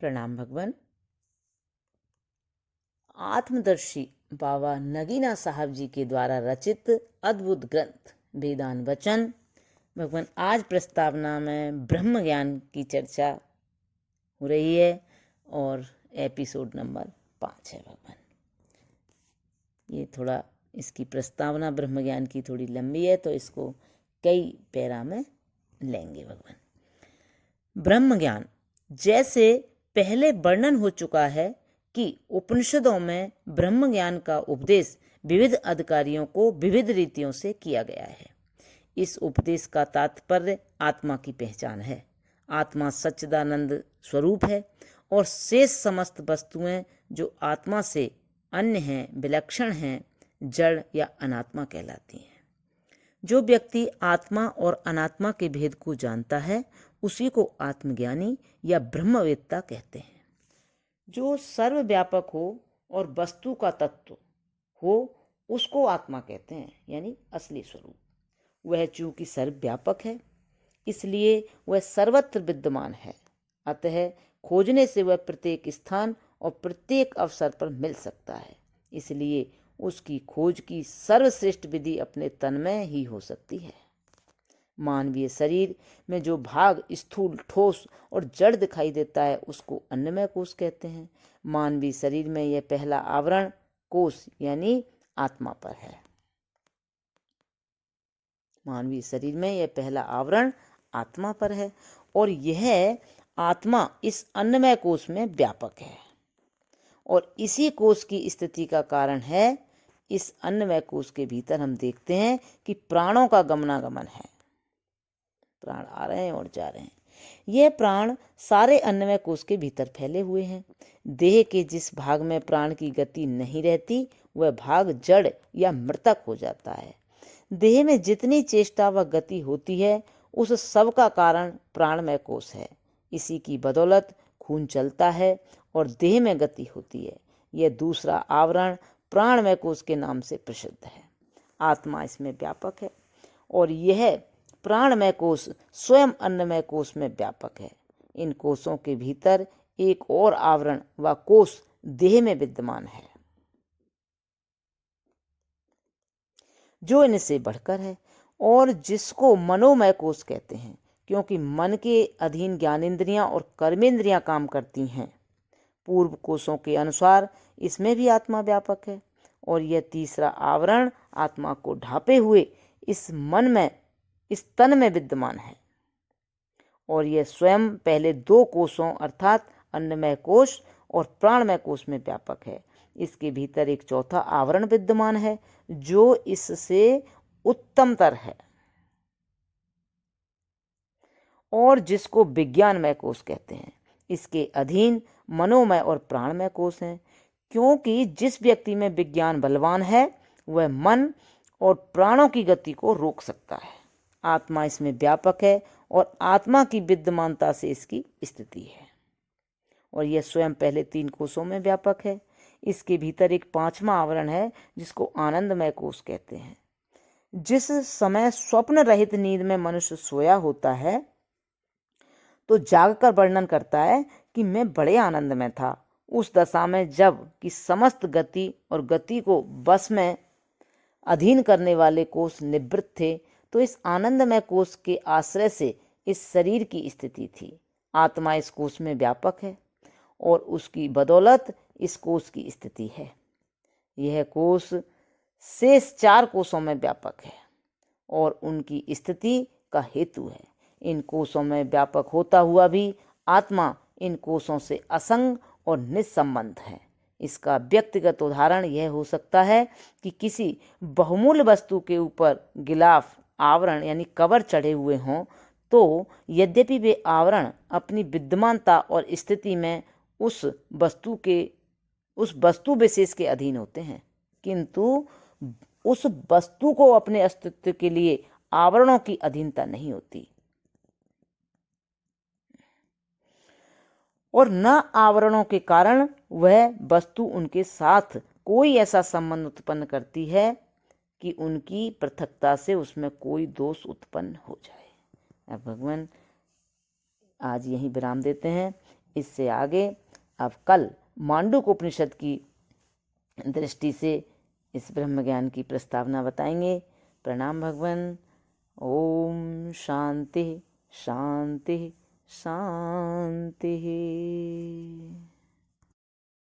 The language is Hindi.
प्रणाम भगवान। आत्मदर्शी बाबा नगीना साहब जी के द्वारा रचित अद्भुत ग्रंथ वेदांत वचन भगवान आज प्रस्तावना में ब्रह्म ज्ञान की चर्चा हो रही है और एपिसोड नंबर 5 है भगवान। ये थोड़ा इसकी प्रस्तावना ब्रह्म ज्ञान की थोड़ी लंबी है तो इसको कई पैरा में लेंगे भगवान। ब्रह्म ज्ञान जैसे पहले वर्णन हो चुका है कि उपनिषदों में ब्रह्म ज्ञान का उपदेश विविध अधिकारियों को विविध रीतियों से किया गया है। इस उपदेश का तात्पर्य आत्मा की पहचान है। आत्मा सच्चिदानंद स्वरूप है और शेष समस्त वस्तुएं जो आत्मा से अन्य हैं, विलक्षण हैं, जड़ या अनात्मा कहलाती हैं। जो व्यक्ति आत्मा और अनात्मा के भेद को जानता है उसी को आत्मज्ञानी या ब्रह्मवेत्ता कहते हैं। जो सर्वव्यापक हो और वस्तु का तत्व हो उसको आत्मा कहते हैं, यानी असली स्वरूप। वह चूंकि सर्वव्यापक है इसलिए वह सर्वत्र विद्यमान है, अतः खोजने से वह प्रत्येक स्थान और प्रत्येक अवसर पर मिल सकता है। इसलिए उसकी खोज की सर्वश्रेष्ठ विधि अपने तन में ही हो सकती है। मानवीय शरीर में जो भाग स्थूल, ठोस और जड़ दिखाई देता है उसको अन्नमय कोश कहते हैं। मानवीय शरीर में यह पहला आवरण कोश यानी आत्मा पर है। मानवीय शरीर में यह पहला आवरण आत्मा पर है और यह आत्मा इस अन्नमय कोश में व्यापक है और इसी कोश की स्थिति का कारण है। इस अन्नमय कोश के भीतर हम देखते हैं कि प्राणों का गमनागमन है। प्राण आ रहे हैं और जा रहे हैं। यह प्राण सारे अन्नमय कोश के भीतर फैले हुए हैं। देह के जिस भाग में प्राण की गति नहीं रहती वह भाग जड़ या मृतक हो जाता है। देह में जितनी चेष्टा व गति होती है उस सब का कारण प्राणमय कोश है। इसी की बदौलत खून चलता है और देह में गति होती है। यह दूसरा आवरण प्राणमय कोश के नाम से प्रसिद्ध है। आत्मा इसमें व्यापक है और यह प्राणमय कोश स्वयं अन्नमय कोश में व्यापक है। इन कोशों के भीतर एक और आवरण व कोश देह में विद्यमान है जो इनसे बढ़कर है और जिसको मनोमय कोश कहते हैं, क्योंकि मन के अधीन ज्ञानेंद्रियां और कर्मेंद्रियां काम करती हैं। पूर्व कोशों के अनुसार इसमें भी आत्मा व्यापक है और यह तीसरा आवरण आत्मा को ढांपे हुए इस मन में, इस तन में विद्यमान है और यह स्वयं पहले दो कोशों अर्थात अन्नमय कोश और प्राणमय कोश में व्यापक है। इसके भीतर एक चौथा आवरण विद्यमान है जो इससे उत्तमतर है और जिसको विज्ञानमय कोश कहते हैं। इसके अधीन मनोमय और प्राणमय कोश हैं, क्योंकि जिस व्यक्ति में विज्ञान बलवान है वह मन और प्राणों की गति को रोक सकता है। आत्मा इसमें व्यापक है और आत्मा की विद्यमानता से इसकी स्थिति है और यह स्वयं पहले तीन कोशों में व्यापक है। इसके भीतर एक पांचवा आवरण है जिसको आनंदमय कोश कहते हैं। जिस समय स्वप्न रहित नींद में मनुष्य सोया होता है तो जागकर वर्णन करता है कि मैं बड़े आनंद में था। उस दशा में जब कि समस्त गति और गति को बस में अधीन करने वाले कोश निवृत्त थे तो इस आनंदमय कोश के आश्रय से इस शरीर की स्थिति थी। आत्मा इस कोश में व्यापक है और उसकी बदौलत इस कोश की स्थिति है। यह कोश शेष चार कोशों में व्यापक है और उनकी स्थिति का हेतु है। इन कोशों में व्यापक होता हुआ भी आत्मा इन कोशों से असंग और निस्संबंध है। इसका व्यक्तिगत उदाहरण यह हो सकता है कि किसी बहुमूल्य वस्तु के ऊपर गिलाफ आवरण यानी कवर चढ़े हुए हों तो यद्यपि वे आवरण अपनी विद्यमानता और स्थिति में उस वस्तु विशेष के अधीन होते हैं, किंतु उस वस्तु को अपने अस्तित्व के लिए आवरणों की अधीनता नहीं होती और न आवरणों के कारण वह वस्तु उनके साथ कोई ऐसा संबंध उत्पन्न करती है कि उनकी पृथकता से उसमें कोई दोष उत्पन्न हो जाए। अब भगवान आज यहीं विराम देते हैं। इससे आगे अब कल मांडूक उपनिषद की दृष्टि से इस ब्रह्म ज्ञान की प्रस्तावना बताएंगे। प्रणाम भगवान। ओम शांति शांति शांति।